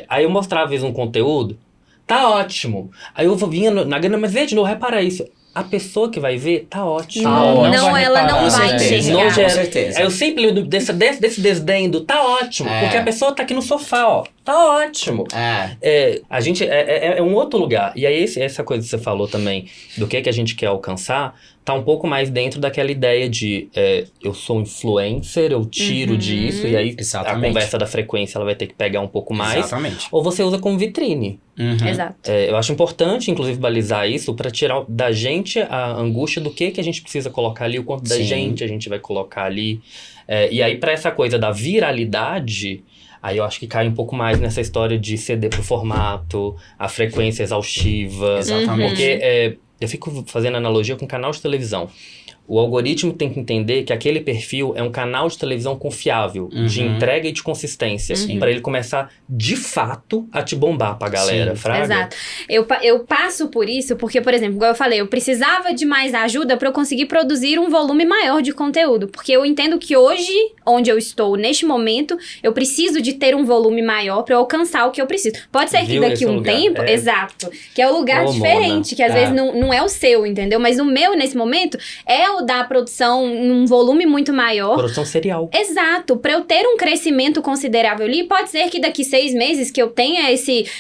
Aí eu mostrava, às vezes, um conteúdo, tá ótimo. Aí eu vinha na grana, mas vê de novo, repara isso. A pessoa que vai ver, tá ótimo. Não, ela não Com vai certeza. enxergar. Não gera- Com certeza. Aí eu sempre lembro desse desdém do tá ótimo. É. Porque a pessoa tá aqui no sofá, ó. Tá ótimo. A gente é um outro lugar. E aí essa coisa que você falou também, do que a gente quer alcançar, tá um pouco mais dentro daquela ideia de eu sou um influencer, eu tiro disso, e aí Exatamente. a conversa da frequência ela vai ter que pegar um pouco mais. Exatamente. Ou você usa como vitrine. Uhum. Exato. Eu acho importante, inclusive, balizar isso pra tirar da gente a angústia do que a gente precisa colocar ali, o quanto da Sim. gente a gente vai colocar ali. E aí, pra essa coisa da viralidade, aí eu acho que cai um pouco mais nessa história de ceder pro formato, a frequência exaustiva. Exatamente. Porque eu fico fazendo analogia com canal de televisão. O algoritmo tem que entender que aquele perfil é um canal de televisão confiável, de entrega e de consistência, pra ele começar, de fato, a te bombar pra galera, Sim. fraga. Exato. Eu passo por isso porque, por exemplo, igual eu falei, eu precisava de mais ajuda pra eu conseguir produzir um volume maior de conteúdo. Porque eu entendo que hoje, onde eu estou, neste momento, eu preciso de ter um volume maior pra eu alcançar o que eu preciso. Pode ser que Viu daqui esse um lugar? tempo, exato, que é um lugar Ô, diferente, Mona. que às vezes não é o seu, entendeu? Mas o meu, nesse momento, é o da produção num volume muito maior. Produção serial. Exato, para eu ter um crescimento considerável ali, pode ser que daqui 6 meses que eu tenha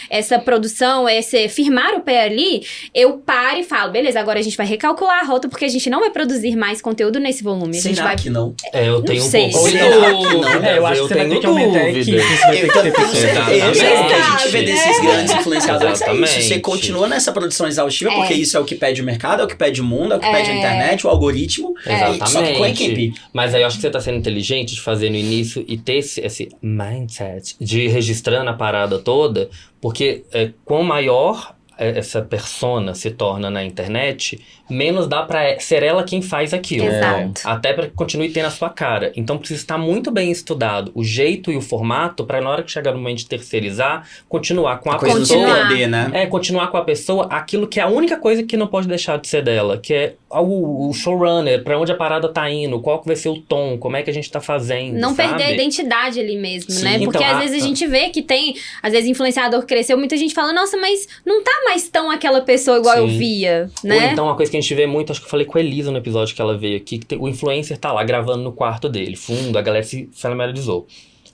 essa produção, firmar o pé ali, eu pare e falo, beleza, agora a gente vai recalcular a rota porque a gente não vai produzir mais conteúdo nesse volume. A gente Será vai... que não? Eu tenho um sei. pouco de Será que não? dúvida. Eu acho que você vai ter que aumentar a equipe. Você vai ter que ter Eu tenho pessoas. certeza que a gente vê Exatamente. desses grandes influenciadores. É isso. Exatamente. Você continua nessa produção exaustiva, porque isso é o que pede o mercado, é o que pede o mundo, é o que pede a internet, o algoritmo. Exatamente. Só que com a equipe. Mas aí eu acho que você tá sendo inteligente de fazer no início e ter esse mindset de ir registrando a parada toda, porque quanto maior essa persona se torna na internet, menos dá pra ser ela quem faz aquilo. Exato. Até pra que continue tendo a sua cara. Então precisa estar muito bem estudado o jeito e o formato pra na hora que chegar no momento de terceirizar, continuar com a Coisa do pessoa. poder, né? Continuar com a pessoa aquilo que é a única coisa que não pode deixar de ser dela, que é o showrunner, pra onde a parada tá indo, qual que vai ser o tom, como é que a gente tá fazendo, Não sabe? perder a identidade ali mesmo, Sim, né? Porque então, às vezes a gente vê que tem, às vezes influenciador cresceu, muita gente fala, nossa, mas não tá mais tão aquela pessoa igual eu Sim. via, Ou né? então, uma coisa que a gente vê muito, acho que eu falei com a Elisa no episódio que ela veio aqui, que o influencer tá lá gravando no quarto dele, fundo, a galera se familiarizou.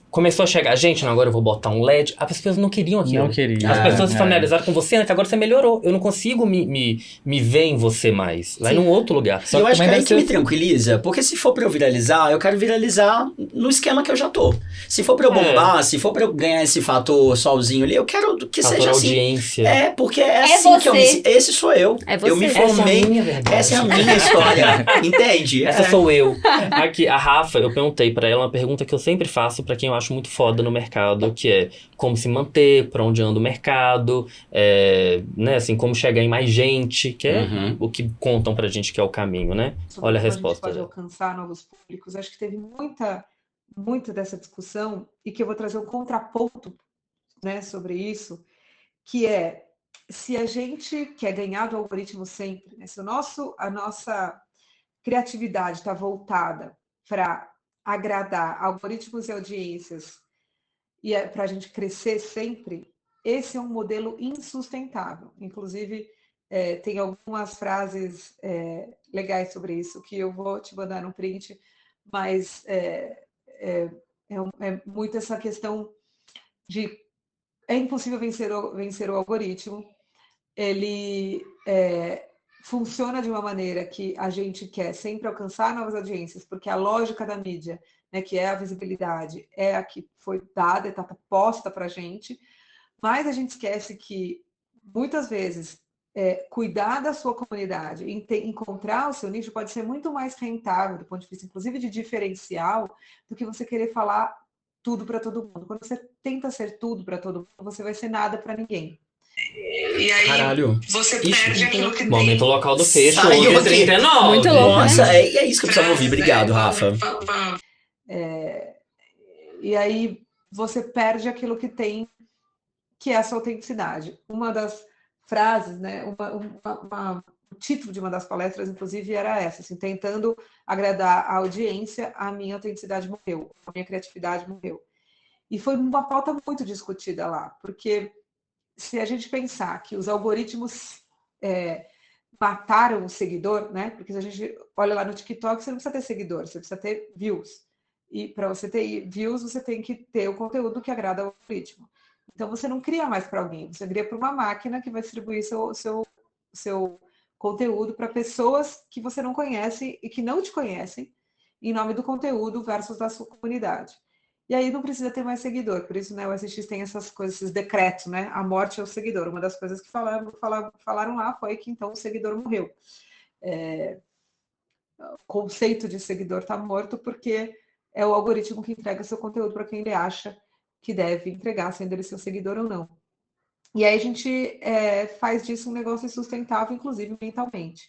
Começou a chegar, gente, não, agora eu vou botar um LED. As pessoas não queriam aquilo. Não queria. As pessoas se familiarizaram com você antes, agora você melhorou. Eu não consigo me ver em você mais. Vai num outro lugar. E eu acho que é também aí deve que me ser- tranquiliza, porque se for pra eu viralizar, eu quero viralizar no esquema que eu já tô. Se for pra eu bombar, se for pra eu ganhar esse fator sozinho ali, eu quero que Fator seja assim. audiência. Porque é É assim que eu me... você. Esse sou eu. É você. Eu me Essa é a formei... minha verdade. Essa é a minha história. Entende? Essa sou eu. Aqui, a Rafa, eu perguntei pra ela uma pergunta que eu sempre faço pra quem eu acho muito foda no mercado, que é como se manter, pra onde anda o mercado, né, assim, como chegar em mais gente, que é o que contam pra gente que é o caminho, né? Sobre Olha a como gente resposta pode dela. alcançar novos públicos. Acho que teve muita dessa discussão e que eu vou trazer um contraponto, né, sobre isso, que é se a gente quer ganhar do algoritmo sempre, né, se a nossa criatividade está voltada para agradar algoritmos e audiências e para a gente crescer sempre, esse é um modelo insustentável. Inclusive, tem algumas frases legais sobre isso que eu vou te mandar no print, mas é muito essa questão de é impossível vencer o algoritmo. Ele funciona de uma maneira que a gente quer sempre alcançar novas audiências, porque a lógica da mídia, né, que é a visibilidade, é a que foi dada, está posta para a gente, mas a gente esquece que, muitas vezes, cuidar da sua comunidade, encontrar o seu nicho pode ser muito mais rentável, do ponto de vista, inclusive, de diferencial, do que você querer falar tudo para todo mundo. Quando você tenta ser tudo para todo mundo, você vai ser nada para ninguém. E aí, caralho, você perde aquilo que Momento tem. local do fecho, Saiu ouve aqui. 39. Muito louco, Nossa, né? é isso que eu precisava ouvir. Obrigado, Rafa. E aí você perde aquilo que tem, que é essa autenticidade. Uma das frases, né, o título de uma das palestras, inclusive, era essa, assim, tentando agradar a audiência, a minha autenticidade morreu, a minha criatividade morreu. E foi uma pauta muito discutida lá, porque se a gente pensar que os algoritmos mataram o seguidor, né? Porque se a gente olha lá no TikTok, você não precisa ter seguidor, você precisa ter views. E para você ter views, você tem que ter o conteúdo que agrada ao algoritmo. Então você não cria mais para alguém, você cria para uma máquina que vai distribuir seu conteúdo para pessoas que você não conhece e que não te conhecem, em nome do conteúdo versus da sua comunidade. E aí não precisa ter mais seguidor, por isso, né, o SX tem essas coisas, esses decretos, né? A morte é o seguidor. Uma das coisas que falaram lá foi que então o seguidor morreu. O conceito de seguidor está morto porque é o algoritmo que entrega seu conteúdo para quem ele acha que deve entregar, sendo ele seu seguidor ou não. E aí a gente faz disso um negócio sustentável, inclusive mentalmente.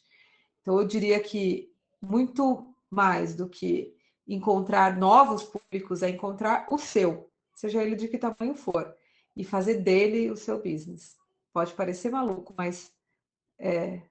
Então eu diria que muito mais do que encontrar novos públicos é encontrar o seu, seja ele de que tamanho for, e fazer dele o seu business. Pode parecer maluco, mas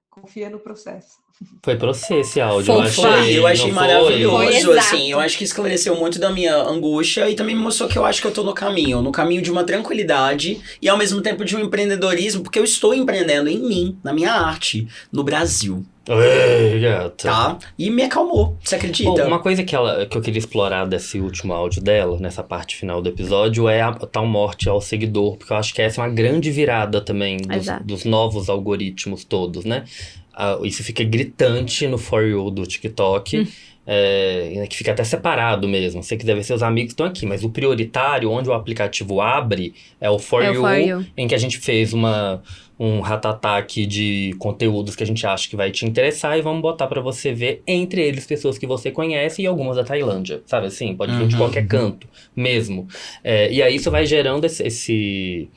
confia no processo. Foi pra você esse áudio, Eu achei maravilhoso, Foi assim, eu acho que esclareceu muito da minha angústia e também me mostrou que eu acho que eu tô no caminho de uma tranquilidade e ao mesmo tempo de um empreendedorismo, porque eu estou empreendendo em mim, na minha arte, no Brasil. Ei, gata. Tá? E me acalmou, você acredita? Bom, uma coisa que eu queria explorar desse último áudio dela, nessa parte final do episódio, é a tal morte ao seguidor, porque eu acho que essa é uma grande virada também dos novos algoritmos todos, né? Isso fica gritante no For You do TikTok, que fica até separado mesmo. Você quiser ver, seus amigos estão aqui, mas o prioritário, onde o aplicativo abre, é o For You, em que a gente fez um ratatá-aqui de conteúdos que a gente acha que vai te interessar e vamos botar pra você ver, entre eles, pessoas que você conhece e algumas da Tailândia, sabe assim? Pode vir de qualquer canto, mesmo. E aí isso vai gerando esse...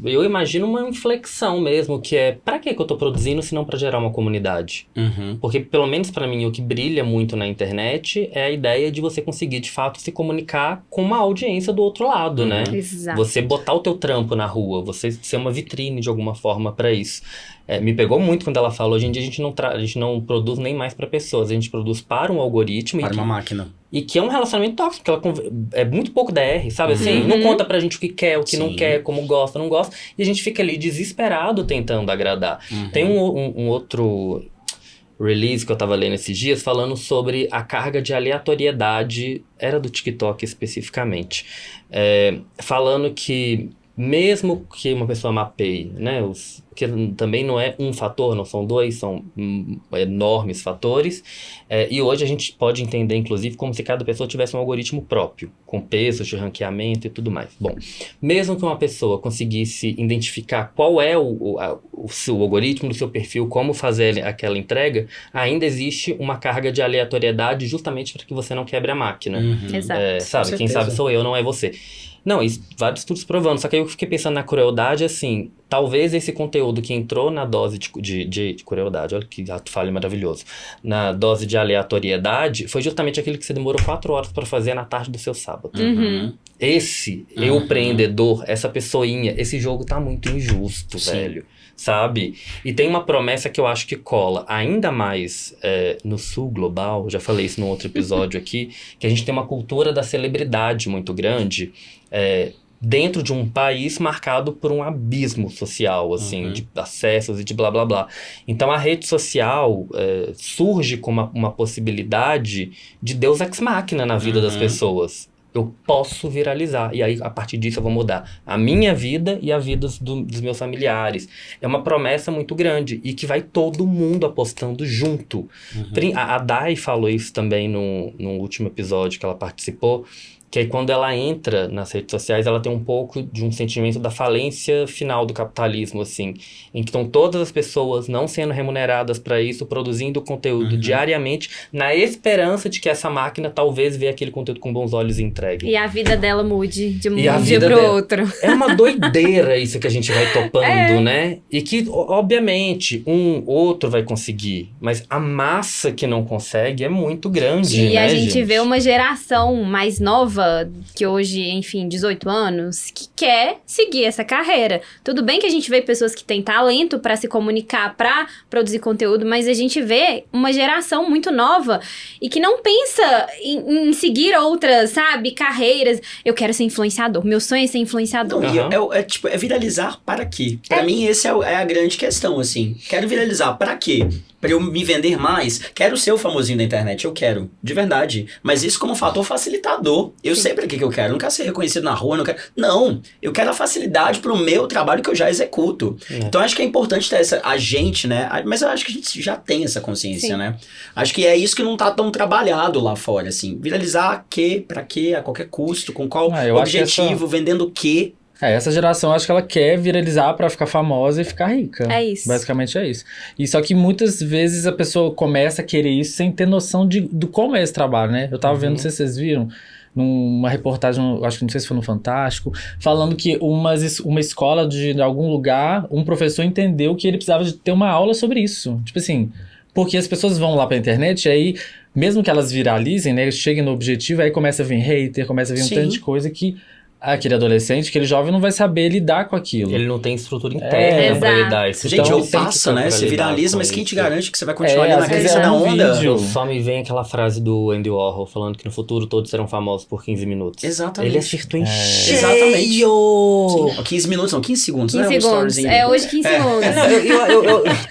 eu imagino uma inflexão mesmo, que é, pra que eu tô produzindo se não pra gerar uma comunidade? Porque, pelo menos pra mim, o que brilha muito na internet é a ideia de você conseguir, de fato, se comunicar com uma audiência do outro lado, né? Exato. Você botar o teu trampo na rua, você ser uma vitrine de alguma forma pra isso. Me pegou muito quando ela falou, hoje em dia a gente não produz nem mais pra pessoas, a gente produz para um algoritmo. Para uma máquina. E que é um relacionamento tóxico, é muito pouco DR, sabe assim? Não conta pra gente o que quer, o que não quer, como gosta, não gosta. E a gente fica ali desesperado tentando agradar. Tem um outro release que eu tava lendo esses dias falando sobre a carga de aleatoriedade, era do TikTok especificamente. Falando que mesmo que uma pessoa mapeie, né, que também não é um fator, não são dois, são enormes fatores, e hoje a gente pode entender, inclusive, como se cada pessoa tivesse um algoritmo próprio, com pesos de ranqueamento e tudo mais. Bom, mesmo que uma pessoa conseguisse identificar qual é o seu algoritmo do seu perfil, como fazer aquela entrega, ainda existe uma carga de aleatoriedade justamente para que você não quebre a máquina. Exato. Sabe, quem sabe sou eu, não é você. Não, isso, vários estudos provando. Só que aí eu fiquei pensando na crueldade, assim, talvez esse conteúdo que entrou na dose de crueldade, olha que ato falho maravilhoso, na dose de aleatoriedade, foi justamente aquele que você demorou 4 horas para fazer na tarde do seu sábado. Esse empreendedor, essa pessoinha, esse jogo tá muito injusto, velho. Sabe? E tem uma promessa que eu acho que cola ainda mais no sul global, já falei isso num outro episódio aqui, que a gente tem uma cultura da celebridade muito grande, dentro de um país marcado por um abismo social, assim, de acessos e de blá blá blá. Então a rede social surge como uma possibilidade de Deus ex machina na vida das pessoas. Eu posso viralizar. E aí, a partir disso, eu vou mudar a minha vida e a vida dos meus familiares. É uma promessa muito grande. E que vai todo mundo apostando junto. A Dai falou isso também no último episódio que ela participou. que aí quando ela entra nas redes sociais, ela tem um pouco de um sentimento da falência final do capitalismo, assim, em que estão todas as pessoas não sendo remuneradas para isso, produzindo conteúdo diariamente, na esperança de que essa máquina talvez veja aquele conteúdo com bons olhos e entregue. E a vida dela mude de um E a dia vida pro dela- outro. É uma doideira isso que a gente vai topando, né? E que, obviamente, um outro vai conseguir, mas a massa que não consegue é muito grande, E né, a gente vê uma geração mais nova, que hoje, enfim, 18 anos, que quer seguir essa carreira. Tudo bem que a gente vê pessoas que têm talento pra se comunicar, pra produzir conteúdo, mas a gente vê uma geração muito nova e que não pensa em seguir outras, sabe, carreiras. Eu quero ser influenciador, meu sonho é ser influenciador. Não, e tipo, é viralizar para quê? Pra mim, esse é a grande questão, assim. Quero viralizar para quê? Pra eu me vender mais? Quero ser o famosinho da internet, eu quero, de verdade. Mas isso como um fator facilitador. Eu sei pra que eu quero, eu não quero ser reconhecido na rua, não, eu quero a facilidade pro meu trabalho que eu já executo. Então acho que é importante ter a gente, né? Mas eu acho que a gente já tem essa consciência, Sim. né? Acho que é isso que não tá tão trabalhado lá fora, assim. Viralizar pra quê, a qualquer custo, com qual Eu acho que objetivo, vendendo o quê. Essa geração, acho que ela quer viralizar pra ficar famosa e ficar rica. É isso. Basicamente é isso. E só que muitas vezes a pessoa começa a querer isso sem ter noção do como é esse trabalho, né? Eu tava vendo, não sei se vocês viram, numa reportagem, acho que não sei se foi no Fantástico, falando que uma escola de algum lugar, um professor entendeu que ele precisava de ter uma aula sobre isso. Tipo assim, porque as pessoas vão lá pra internet e aí, mesmo que elas viralizem, né, cheguem no objetivo, aí começa a vir hater, começa a vir um Sim. tanto de coisa que aquele adolescente, aquele jovem não vai saber lidar com aquilo. Ele não tem estrutura interna pra Exato. lidar isso. Gente, Então, ou tem que passa, ter né? pra Você lidar viraliza, com mas quem isso. te garante que você vai continuar ali às na vezes crista é da um onda? vídeo. Só me vem aquela frase do Andy Warhol falando que no futuro todos serão famosos por 15 minutos. Exatamente. Ele acertou em cheio. Exatamente. Sim, 15 minutos, não, 15 segundos. 15 não é um segundos. storyzinho. É hoje 15 segundos.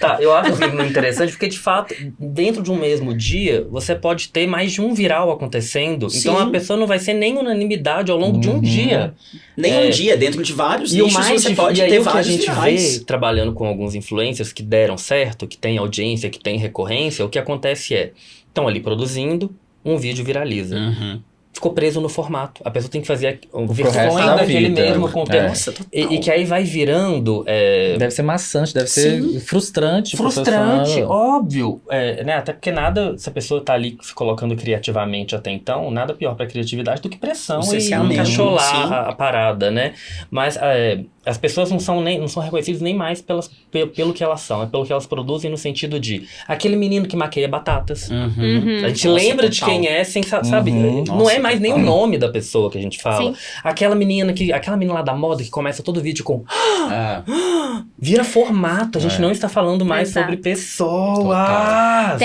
Não, eu acho assim, interessante porque, de fato, dentro de um mesmo dia, você pode ter mais de um viral acontecendo. Então, Sim. a pessoa não vai ser nem unanimidade ao longo de um dia. Nem um dia, dentro de vários E o nichos, mais você pode e aí ter o que a vários gente virais. vê trabalhando com alguns influencers que deram certo, que tem audiência, que tem recorrência, o que acontece estão ali produzindo, um vídeo viraliza. Uhum. Ficou preso no formato. A pessoa tem que fazer resto versões da daquele vida. mesmo conteúdo. Nossa, total. E que aí vai virando... Deve ser maçante, deve ser frustrante. pro frustrante, professor. óbvio. Né? Até porque nada, se a pessoa tá ali se colocando criativamente até então, nada pior pra criatividade do que pressão O e cerceamento, encaixolar sim. a parada, né? Mas as pessoas não são reconhecidas nem mais pelo que elas são, é pelo que elas produzem no sentido de aquele menino que maqueia batatas. Uhum. A gente Nossa, lembra de total. quem é sem sabe? Uhum. Não Nossa, é mais nem o total. nome da pessoa que a gente fala. Sim. Aquela menina lá da moda que começa todo vídeo com É. vira formato, a gente não está falando mais Exato. sobre pessoas.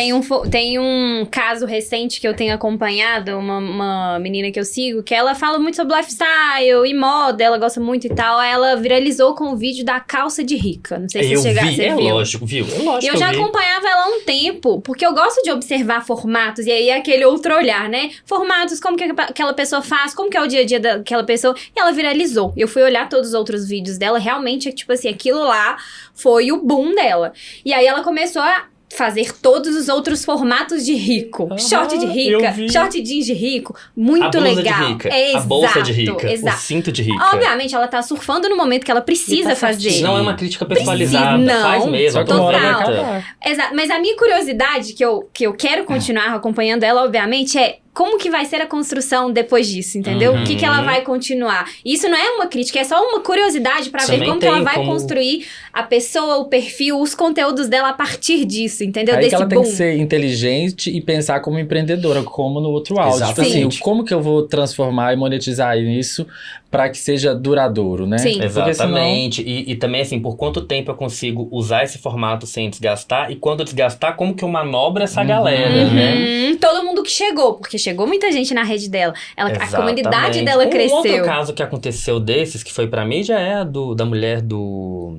Tem um caso recente que eu tenho acompanhado, uma menina que eu sigo, que ela fala muito sobre lifestyle e moda, ela gosta muito e tal. Aí ela viralizou com o vídeo da calça de rica. Não sei se Eu você vi, você viu. lógico, viu? É lógico E eu que já vi. acompanhava ela há um tempo, porque eu gosto de observar formatos, e aí é aquele outro olhar, né? Formatos, como que aquela pessoa faz, como que é o dia a dia daquela pessoa, e ela viralizou. Eu fui olhar todos os outros vídeos dela, realmente, tipo assim, aquilo lá foi o boom dela. E aí ela começou a fazer todos os outros formatos de rico. Aham, Short de eu rica, vi. short jeans de rico, muito a blusa legal. de rica, É a bolsa de exato, rica, exato. o cinto de rica. Obviamente, ela tá surfando no momento que ela precisa fazer. Não é uma crítica pessoalizada, não. faz mesmo. Só que uma hora vai Total. acabar. Exato, mas a minha curiosidade, que eu quero continuar acompanhando ela, obviamente, é como que vai ser a construção depois disso, entendeu? Uhum. O que ela vai continuar? Isso não é uma crítica, é só uma curiosidade pra ver Também como que ela tem vai como- construir a pessoa, o perfil, os conteúdos dela a partir disso, entendeu? Aí Desse que ela boom. tem que ser inteligente e pensar como empreendedora, como no outro áudio. Tipo assim, Exatamente. como que eu vou transformar e monetizar isso pra que seja duradouro, né? Sim. Porque senão- Exatamente. E também, assim, por quanto tempo eu consigo usar esse formato sem desgastar? E quando eu desgastar, como que eu manobro essa galera, né? Todo mundo que chegou, porque chegou muita gente na rede dela. A comunidade Exatamente. dela Um cresceu. outro caso que aconteceu desses, que foi pra mim, já é da mulher do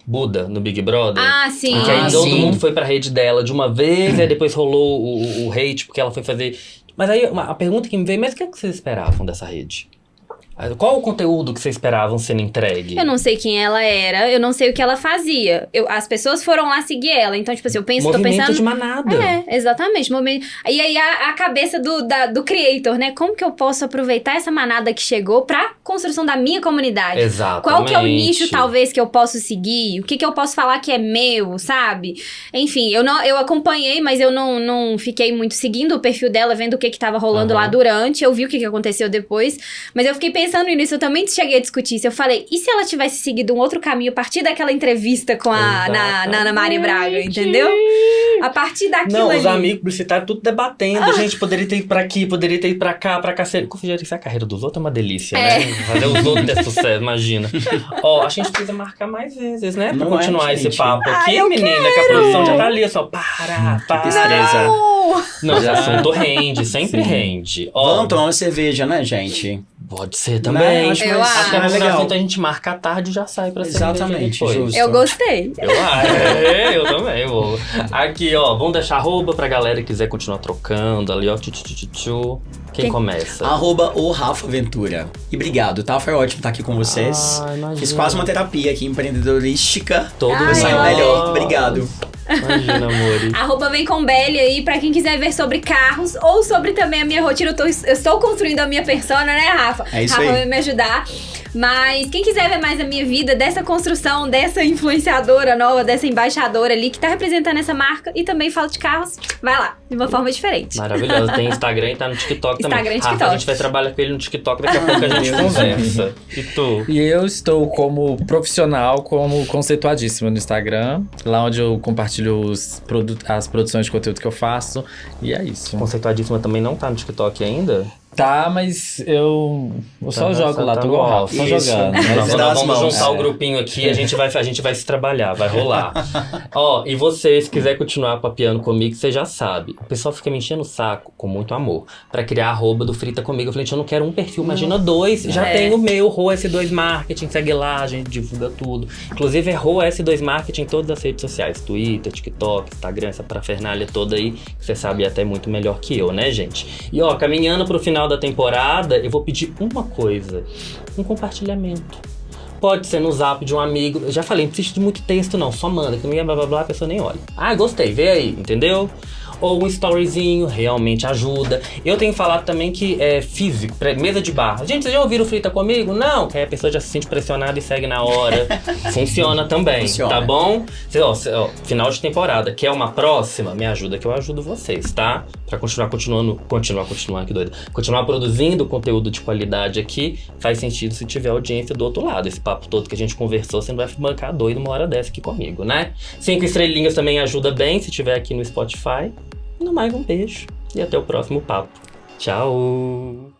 Buda, no Big Brother. Ah, sim. Porque aí todo sim. mundo foi pra rede dela de uma vez, aí depois rolou o hate porque ela foi fazer... Mas aí a pergunta que me veio, mas o que vocês esperavam dessa rede? Qual o conteúdo que vocês esperavam sendo entregue? Eu não sei quem ela era, eu não sei o que ela fazia. As pessoas foram lá seguir ela, então, tipo assim, tô Movimento pensando... de manada. Exatamente. E aí a cabeça do creator, né? Como que eu posso aproveitar essa manada que chegou pra construção da minha comunidade? Exatamente. Qual que é o nicho, talvez, que eu posso seguir? O que eu posso falar que é meu, sabe? Enfim, eu acompanhei, mas eu não fiquei muito seguindo o perfil dela, vendo o que tava rolando lá durante. Eu vi o que aconteceu depois, mas eu fiquei pensando nisso, eu também cheguei a discutir isso. Eu falei, e se ela tivesse seguido um outro caminho a partir daquela entrevista com a Ana Maria Braga, entendeu? A partir daquilo Não, ali. os amigos publicitários tudo debatendo. Gente, poderia ter ido pra aqui, poderia ter ido pra cá, pra cacete. Gerenciar a carreira dos outros é uma delícia, né? Fazer os outros ter sucesso, imagina. Ó, a gente precisa marcar mais vezes, né? Pra continuar esse papo aqui, menina, que a produção já tá ali, só para. Não, esse assunto rende, sempre rende. Ó, Vamos tomar uma cerveja, né, gente? pode ser também. Acho Eu Acho que é mais legal. legal. A gente marca a tarde e já sai pra Exatamente, cerveja depois. justo. Eu gostei. Eu também vou. Aqui, ó, vamos deixar arroba pra galera que quiser continuar trocando ali, ó. Quem começa? @o Rafa Ventura. E obrigado, tá? Foi ótimo estar aqui com vocês. Imagina. Fiz quase uma terapia aqui empreendedorística. Todo Ai, mundo Saiu ó. melhor. Obrigado. Imagina, amor. @vem com Belly aí, pra quem quiser ver sobre carros ou sobre também a minha rotina. Eu estou construindo a minha persona, né, Rafa? É isso Rafa aí. vai me ajudar. Mas quem quiser ver mais a minha vida, dessa construção, dessa influenciadora nova, dessa embaixadora ali que tá representando essa marca e também fala de carros, vai lá, de uma forma diferente. Maravilhosa. Tem Instagram e tá no TikTok também. Instagram e Rafa, TikTok. a gente vai trabalhar com ele no TikTok, daqui a pouco a gente conversa. E tu? E eu estou como profissional, como conceituadíssimo no Instagram, lá onde eu compartilho as produções de conteúdo que eu faço. E é isso. Conceituadíssima também não tá no TikTok ainda? Tá, mas eu só jogo lá, tô igual o Rafa, só Isso. jogando. Mas Nós você dá as vamos mãos. juntar o grupinho aqui, a gente vai se trabalhar, vai rolar. Ó, e você, se quiser continuar papeando comigo, você já sabe. O pessoal fica me enchendo o saco, com muito amor, pra criar arroba do Frita Comigo. Eu falei, gente, eu não quero um perfil, imagina 2. Já tem o meu, RoS2 Marketing, segue lá, a gente divulga tudo. Inclusive é RoS2 Marketing em todas as redes sociais, Twitter, TikTok, Instagram, essa parafernália toda aí, que você sabe até muito melhor que eu, né, gente? E ó, caminhando pro final da temporada, eu vou pedir uma coisa, um compartilhamento. Pode ser no zap de um amigo. Eu já falei, não precisa de muito texto não, só manda, que não ia blá blá blá, a pessoa nem olha. Ah, gostei, vê aí, entendeu? Ou um storyzinho, realmente ajuda. Eu tenho falado também que é físico, mesa de bar. Gente, vocês já ouviram Frita Comigo? Não, que aí a pessoa já se sente pressionada e segue na hora. Funciona também, Funciona. tá bom? Ó, final de temporada, quer uma próxima? Me ajuda que eu ajudo vocês, tá? Pra continuar, que doido. Continuar produzindo conteúdo de qualidade aqui, faz sentido se tiver audiência do outro lado. Esse papo todo que a gente conversou, você não vai bancar doido uma hora dessa aqui comigo, né? 5 estrelinhas também ajuda bem, se tiver aqui no Spotify. No mais, um beijo e até o próximo papo. Tchau!